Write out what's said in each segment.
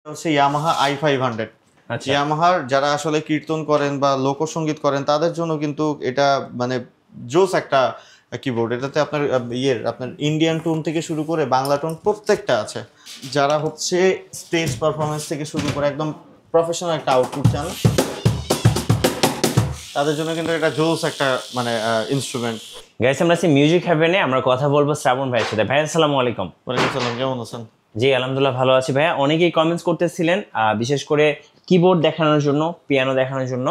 হচ্ছে Yamaha i500। আচ্ছা ইয়ামাহার যারা আসলে কীর্তন করেন বা লোকসঙ্গীত করেন তাদের জন্য কিন্তু এটা মানে জোস একটা কিবোর্ড। এটাতে আপনার আপনার ইন্ডিয়ান টোন থেকে শুরু করে বাংলা টোন প্রত্যেকটা আছে। যারা হচ্ছে স্টেজ পারফরমেন্স থেকে শুরু করে একদম প্রফেশনাল একটা আউটপুট চান তাদের জন্য কিন্তু এটা জোস একটা মানে ইনস্ট্রুমেন্ট। গাইস, আমরা আছি মিউজিক হ্যাভেনে। আমরা কথা বলবো শ্রাবণ ভাইয়ের সাথে। ভাই আসসালামু আলাইকুম। ওয়ালাইকুম আসসালাম, কেমন আছেন? জি আলহামদুলিল্লাহ ভালো আছি ভাইয়া। অনেকেই কমেন্টস করতেছিলেন বিশেষ করে কিবোর্ড দেখানোর জন্য, পিয়ানো দেখানোর জন্য।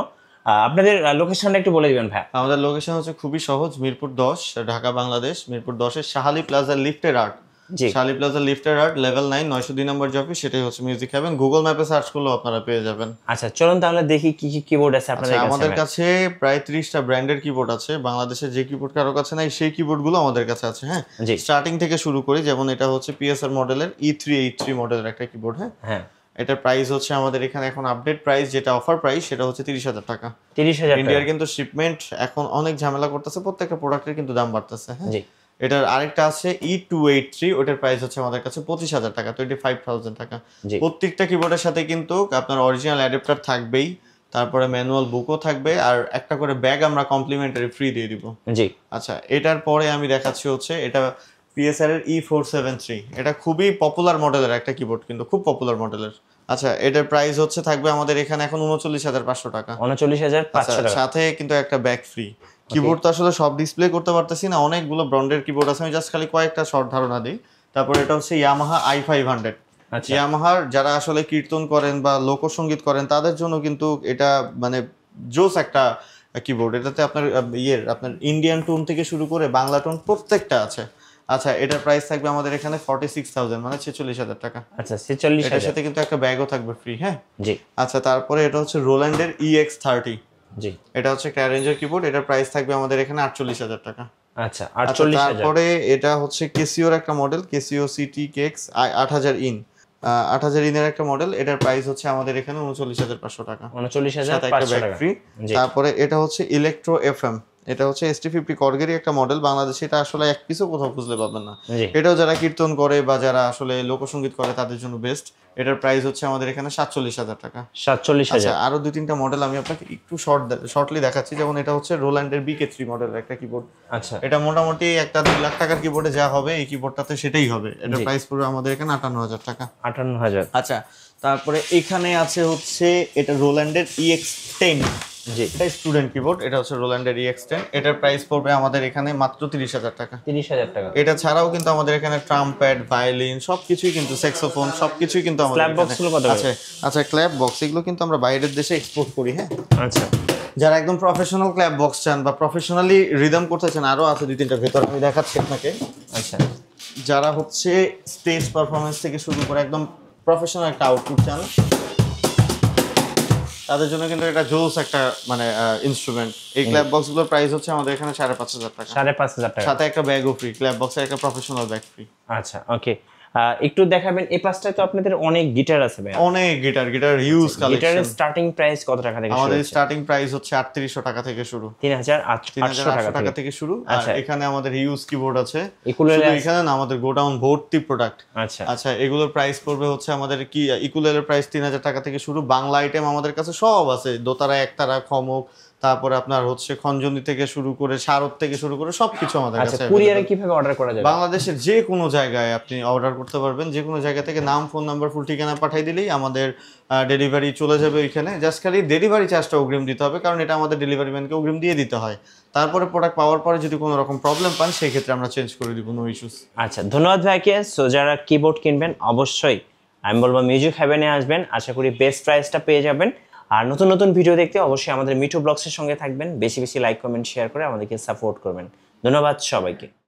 আপনাদের লোকেশনটা একটু বলে দিবেন ভাই। আমাদের লোকেশন হচ্ছে খুবই সহজ, মিরপুর 10, ঢাকা বাংলাদেশ। মিরপুর 10-এর শাহালি প্লাজা লিফটের আর্ট। জি শাহালি প্লাজা লিফটের আর্ট লেভেল 9 902 নম্বর যে অফিস, সেটাই হচ্ছে মিউজিক হ্যাভেন। গুগল ম্যাপে সার্চ করলেও আপনারা পেয়ে যাবেন। আচ্ছা চলুন তাহলে দেখি কি কি কিবোর্ড আছে আপনাদের কাছে। আমাদের কাছে প্রায় 30টা ব্র্যান্ডের কিবোর্ড আছে। বাংলাদেশের যে কিবোর্ড কারো কাছে নাই সেই কিবোর্ডগুলো আমাদের কাছে আছে। হ্যাঁ, জি স্টার্টিং থেকে শুরু করি। যেমন এটা হচ্ছে পিএসআর মডেলের E383 মডেলের একটা কিবোর্ড। হ্যাঁ হ্যাঁ, এটার প্রাইস হচ্ছে আমাদের এখানে এখন আপডেট প্রাইস যেটা অফার প্রাইস সেটা হচ্ছে 30,000 টাকা। 30,000 ইন্ডিয়ার কিন্তু শিপমেন্ট এখন অনেক ঝামেলা করতেছে, প্রত্যেকটা প্রোডাক্টের কিন্তু দাম বাড়তেছে। হ্যাঁ, জি এটার আরেকটা আছে E283, ওটার প্রাইস হচ্ছে আমাদের কাছে 25,000 টাকা, 25,000 টাকা। জি প্রত্যেকটা কিবোর্ডের সাথে কিন্তু আপনার অরিজিনাল অ্যাডাপ্টার থাকবেই, তারপরে ম্যানুয়াল বুকও থাকবে, আর একটা করে ব্যাগ আমরা কমপ্লিমেন্টারি ফ্রি দিয়ে দিব। জি আচ্ছা, এটার পরে আমি দেখাচ্ছি হচ্ছে এটা পিএসআর এর E473। এটা খুবই পপুলার মডেলের একটা কিবোর্ড, কিন্তু খুব পপুলার মডেলের। আচ্ছা, এটার প্রাইস হচ্ছে থাকবে আমাদের এখানে এখন 39,500 টাকা। 39,500 টাকা। সাথে কিন্তু একটা ব্যাগ ফ্রি। কিবোর্ড তো আসলে সব ডিসপ্লে করতে পারতেছি না, অনেকগুলো ব্র্যান্ডের কিবোর্ড আছে, আমি জাস্ট খালি কয়েকটা শর্ট ধারণা দিই। তারপর এটা হচ্ছে ইয়ামাহা i500। আচ্ছা ইয়ামাহার যারা আসলে কীর্তন করেন বা লোকসঙ্গীত করেন তাদের জন্য কিন্তু এটা মানে জোস একটা কিবোর্ড। এটাতে আপনার আপনার ইন্ডিয়ান টোন থেকে শুরু করে বাংলা টোন প্রত্যেকটা আছে। আচ্ছা, এটার প্রাইস থাকবে আমাদের এখানে 46,000, মানে 46,000 টাকা। আচ্ছা এটার 46,000। সাথে কিন্তু একটা ব্যাগও থাকবে ফ্রি। হ্যাঁ, জি আচ্ছা, তারপরে এটা হচ্ছে রোল্যান্ডের EX30। জি এটা হচ্ছে একটা অ্যারেঞ্জার কিবোর্ড। এটার প্রাইস থাকবে আমাদের এখানে 48,000 টাকা। আচ্ছা আচ্ছা, 48,000। তারপরে এটা হচ্ছে কেসিওর একটা মডেল, কেসিও সিটি কেক্স 8000 ইন। 8000 ইনের একটা মডেল। এটার প্রাইস হচ্ছে আমাদের এখানে 39,500 টাকা, সাথে একটা 39,500 ব্যাগ টাকা। ফ্রি। জি তারপরে এটা হচ্ছে ইলেকট্রো এফএম। এটা হচ্ছে ST50 কর্গেরই একটা মডেল। বাংলাদেশে এটা আসলে এক পিসও কোথাও খুঁজলে পাবেন না। জি এটাও যারা কীর্তন করে বা যারা আসলে লোকসঙ্গীত করে তাদের জন্য বেস্ট। এটার প্রাইস হচ্ছে আমাদের এখানে 47,000 টাকা। 47,000। আচ্ছা, আরো 2-3টা মডেল আমি আপনাকে একটু শর্টলি দেখাচ্ছি। যেমন এটা হচ্ছে রোল্যান্ডের BK3 মডেলের একটা কিবোর্ড। আচ্ছা এটা মোটামুটি একটা 2 লাখ টাকার কিবোর্ডে যা হবে এই কিবোর্ডটাতে সেটাই হবে। এটা জি। প্রাইস পড়বে আমাদের এখানে 58,000 টাকা। 58,000। আচ্ছা, তারপরে এখানে আছে হচ্ছে এটা রোল্যান্ডের EX10। জি এটা স্টুডেন্ট কিবোর্ড। এটা হচ্ছে রোল্যান্ডের EX10। এটার প্রাইস পড়বে আমাদের এখানে মাত্র 30,000 টাকা। 30,000 টাকা। এটা ছাড়াও কিন্তু আমাদের এখানে ট্রাম্পেট, ভায়োলিন সবকিছুই কিন্তু, স্যাক্সোফোন সবকিছুই কিন্তু আমাদের স্ল্যাব বক্স গুলো কত করে? আছে। আচ্ছা, ক্ল্যাপ বক্স এগুলো কিন্তু আমরা বাইরের দেশে এক্সপোর্ট করি। হ্যাঁ, আচ্ছা যারা একদম প্রফেশনাল ক্ল্যাপ বক্স চান বা প্রফেশনালি রিদম করতে চান, আরও আছে 2-3টা ভেতর, আমি দেখাচ্ছি আপনাকে। আচ্ছা যারা হচ্ছে স্টেজ পারফরমেন্স থেকে শুরু করে একদম প্রফেশনাল একটা আউটপুট চান তাদের জন্য কিন্তু এটা জোস একটা মানে ইনস্ট্রুমেন্ট। এই ক্ল্যাপ বক্সগুলোর প্রাইস হচ্ছে আমাদের এখানে 5,500 টাকা, 5,500 টাকা। সাথে একটা ব্যাগও ফ্রি। ক্ল্যাপ বক্সের একটা প্রফেশনাল ব্যাগ ফ্রি। আচ্ছা ওকে, একটু দেখাবেন এই পাশটায় তো আপনাদের অনেক গিটার আছে ভাই। অনেক গিটার হিউজ কালেকশন। গিটারের স্টার্টিং প্রাইস কত টাকা থেকে শুরু? আমাদের স্টার্টিং প্রাইস হচ্ছে 3800 টাকা থেকে শুরু, 3,800 টাকা থেকে শুরু। আর আচ্ছা। এখানে আমাদের হিউজ কিবোর্ড আছে। ইকুলেলে শুধু এখানে না, আমাদের গোডাউন ভর্তি প্রোডাক্ট। আচ্ছা আচ্ছা, এগুলোর প্রাইস পড়বে হচ্ছে আমাদের কি ইকুলেলের প্রাইস 3,000 টাকা থেকে শুরু। বাংলা আইটেম আমাদের কাছে সব আছে, দোতারা, একতারা, খমক, তারপরে আপনার হচ্ছে খঞ্জনি থেকে শুরু করে শারদ থেকে শুরু করে সবকিছু আমাদের আচ্ছা, কাছে কুরিয়ারে available। কিভাবে অর্ডার করা যাবে? বাংলাদেশের যে কোনো জায়গায় আপনি অর্ডার করতে পারবেন। যে কোনো জায়গা থেকে নাম, ফোন নাম্বার, ফুল ঠিকানা পাঠিয়ে দিলেই আমাদের ডেলিভারি চলে যাবে ওইখানে। জাস্ট খালি ডেলিভারি চার্জটা অগ্রিম দিতে হবে, কারণ এটা আমাদের ডেলিভারি ম্যানকে অগ্রিম দিয়ে দিতে হয়। তারপরে প্রোডাক্ট পাওয়ার পরে যদি কোনো রকম প্রবলেম পান সেই ক্ষেত্রে আমরা চেঞ্জ করে দিব, নো ইস্যুস। আচ্ছা ধন্যবাদ ভাইকে। সো যারা কিবোর্ড কিনবেন অবশ্যই আমি বলবো মিউজিক হ্যাভেনে আসবেন, আশা করি বেস্ট প্রাইসটা পেয়ে যাবেন। আর নতুন নতুন ভিডিও দেখতে অবশ্যই আমাদের মিঠু ব্লগসের সঙ্গে থাকবেন। বেশি বেশি লাইক, কমেন্ট, শেয়ার করে আমাদেরকে সাপোর্ট করবেন। ধন্যবাদ সবাইকে।